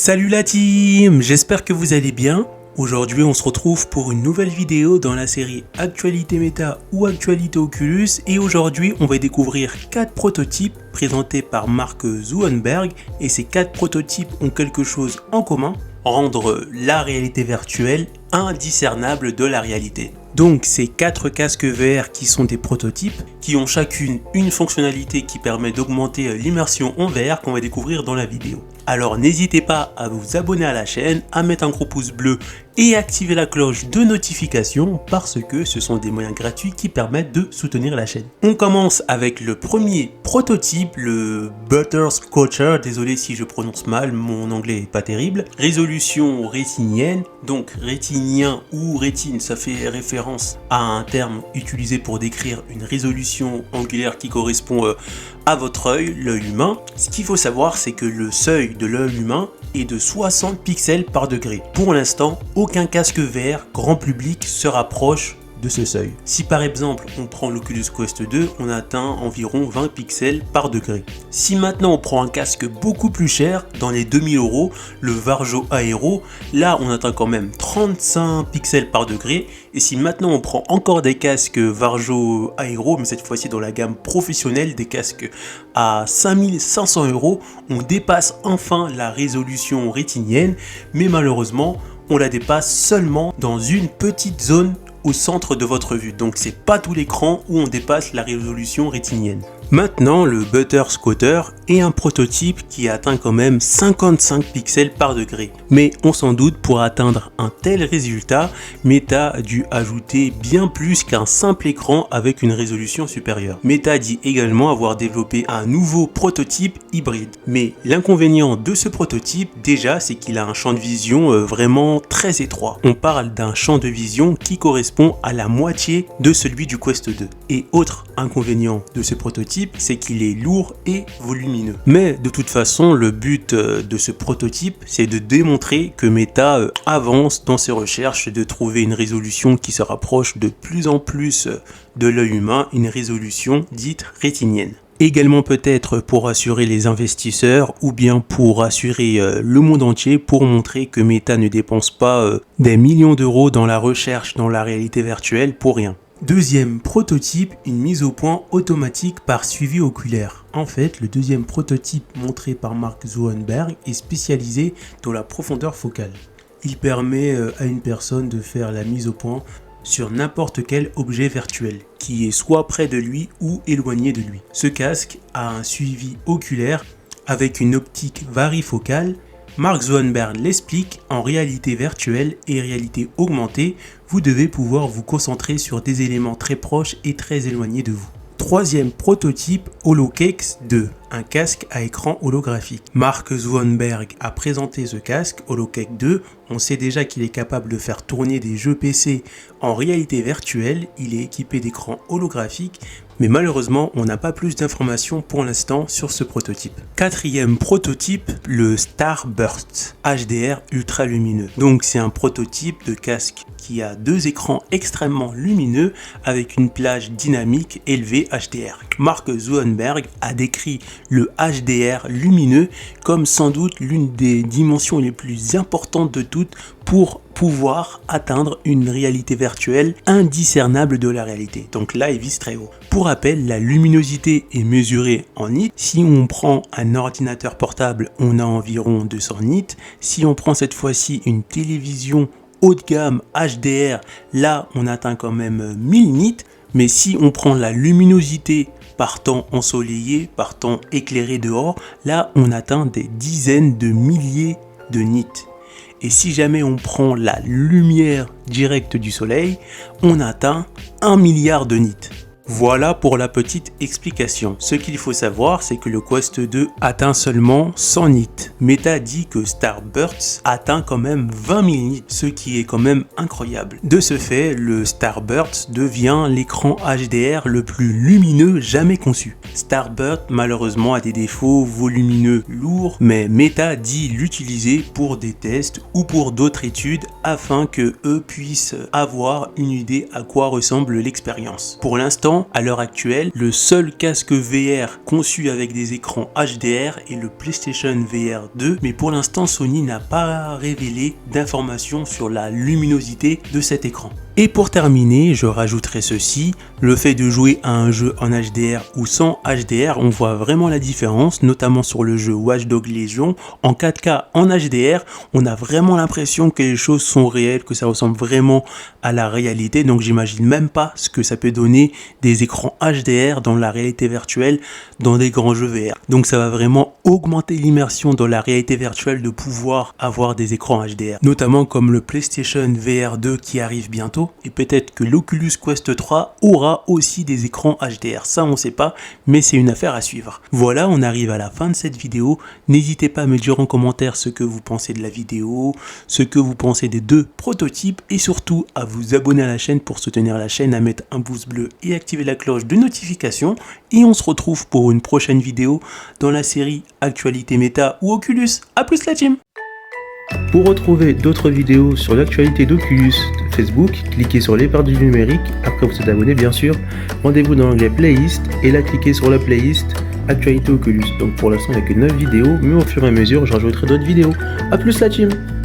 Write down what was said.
Salut la team, j'espère que vous allez bien. Aujourd'hui on se retrouve pour une nouvelle vidéo dans la série Actualité Méta ou Actualité Oculus et aujourd'hui on va découvrir 4 prototypes présentés par Mark Zuckerberg et ces 4 prototypes ont quelque chose en commun, rendre la réalité virtuelle indiscernable de la réalité. Donc ces 4 casques VR qui sont des prototypes qui ont chacune une fonctionnalité qui permet d'augmenter l'immersion en VR qu'on va découvrir dans la vidéo. Alors n'hésitez pas à vous abonner à la chaîne, à mettre un gros pouce bleu et activer la cloche de notification parce que ce sont des moyens gratuits qui permettent de soutenir la chaîne. On commence avec le premier prototype, le Butterscotcher, désolé si je prononce mal, mon anglais est pas terrible. Résolution rétinienne, donc rétinien ou rétine, ça fait référence à un terme utilisé pour décrire une résolution angulaire qui correspond à votre œil, l'œil humain. Ce qu'il faut savoir, c'est que le seuil de l'œil humain est de 60 pixels par degré. Pour l'instant, aucun casque VR grand public se rapproche de ce seuil. Si par exemple on prend l'Oculus Quest 2, on atteint environ 20 pixels par degré. Si maintenant on prend un casque beaucoup plus cher, dans les 2000 €, le Varjo Aero, là on atteint quand même 35 pixels par degré. Et si maintenant on prend encore des casques Varjo Aero, mais cette fois-ci dans la gamme professionnelle, des casques à 5500 €, on dépasse enfin la résolution rétinienne, mais malheureusement on la dépasse seulement dans une petite zone au centre de votre vue, donc c'est pas tout l'écran où on dépasse la résolution rétinienne. Maintenant, le Butterscotcher est un prototype qui atteint quand même 55 pixels par degré. Mais on s'en doute, pour atteindre un tel résultat, Meta a dû ajouter bien plus qu'un simple écran avec une résolution supérieure. Meta dit également avoir développé un nouveau prototype hybride. Mais l'inconvénient de ce prototype, déjà, c'est qu'il a un champ de vision vraiment très étroit. On parle d'un champ de vision qui correspond à la moitié de celui du Quest 2. Et autre inconvénient de ce prototype, c'est qu'il est lourd et volumineux. Mais de toute façon, le but de ce prototype, c'est de démontrer que Meta avance dans ses recherches de trouver une résolution qui se rapproche de plus en plus de l'œil humain, une résolution dite rétinienne. Également peut-être pour rassurer les investisseurs ou bien pour rassurer le monde entier, pour montrer que Meta ne dépense pas des millions d'euros dans la recherche dans la réalité virtuelle pour rien. Deuxième prototype, une mise au point automatique par suivi oculaire. En fait, le deuxième prototype montré par Mark Zuckerberg est spécialisé dans la profondeur focale. Il permet à une personne de faire la mise au point sur n'importe quel objet virtuel, qui est soit près de lui ou éloigné de lui. Ce casque a un suivi oculaire avec une optique varifocale. Mark Zuckerberg l'explique, en réalité virtuelle et réalité augmentée, vous devez pouvoir vous concentrer sur des éléments très proches et très éloignés de vous. Troisième prototype, HoloCake 2, un casque à écran holographique. Mark Zuckerberg a présenté ce casque, HoloCake 2. On sait déjà qu'il est capable de faire tourner des jeux PC en réalité virtuelle. Il est équipé d'écrans holographiques, mais malheureusement, on n'a pas plus d'informations pour l'instant sur ce prototype. Quatrième prototype, le Starburst HDR ultra lumineux. Donc c'est un prototype de casque qui a 2 écrans extrêmement lumineux avec une plage dynamique élevée HDR. Mark Zuckerberg a décrit le HDR lumineux comme sans doute l'une des dimensions les plus importantes de toutes pour pouvoir atteindre une réalité virtuelle indiscernable de la réalité. Donc là, il vise très haut. Pour rappel, la luminosité est mesurée en nits. Si on prend un ordinateur portable, on a environ 200 nits. Si on prend cette fois-ci une télévision haut de gamme HDR, là, on atteint quand même 1000 nits. Mais si on prend la luminosité par temps ensoleillé, par temps éclairé dehors, là, on atteint des dizaines de milliers de nits. Et si jamais on prend la lumière directe du soleil, on atteint 1 milliard de nits. Voilà pour la petite explication. Ce qu'il faut savoir, c'est que le Quest 2 atteint seulement 100 nits. Meta dit que Starburst atteint quand même 20 000 nits, ce qui est quand même incroyable. De ce fait, le Starburst devient l'écran HDR le plus lumineux jamais conçu. Starburst malheureusement a des défauts volumineux lourds, mais Meta dit l'utiliser pour des tests ou pour d'autres études afin que eux puissent avoir une idée à quoi ressemble l'expérience. Pour l'instant, écrans. À l'heure actuelle, le seul casque VR conçu avec des écrans HDR est le PlayStation VR 2, mais pour l'instant Sony n'a pas révélé d'informations sur la luminosité de cet écran. Et pour terminer, je rajouterai ceci, le fait de jouer à un jeu en HDR ou sans HDR, on voit vraiment la différence, notamment sur le jeu Watch Dogs Legion. En 4K en HDR, on a vraiment l'impression que les choses sont réelles, que ça ressemble vraiment à la réalité, donc j'imagine même pas ce que ça peut donner des écrans HDR dans la réalité virtuelle, dans des grands jeux VR. Donc ça va vraiment augmenter l'immersion dans la réalité virtuelle de pouvoir avoir des écrans HDR, notamment comme le PlayStation VR 2 qui arrive bientôt. Et peut-être que l'Oculus Quest 3 aura aussi des écrans HDR, ça on sait pas, mais c'est une affaire à suivre. Voilà, on arrive à la fin de cette vidéo, n'hésitez pas à me dire en commentaire ce que vous pensez de la vidéo, ce que vous pensez des deux prototypes, et surtout à vous abonner à la chaîne pour soutenir la chaîne, à mettre un pouce bleu et activer la cloche de notification, et on se retrouve pour une prochaine vidéo dans la série Actualité Méta ou Oculus. A plus la team! Pour retrouver d'autres vidéos sur l'actualité d'Oculus Facebook, cliquez sur les parties du numérique, après vous êtes abonné bien sûr, rendez-vous dans l'onglet playlist et là cliquez sur la playlist Actualité Oculus. Donc pour l'instant il n'y a que 9 vidéos, mais au fur et à mesure je rajouterai d'autres vidéos. A plus la team!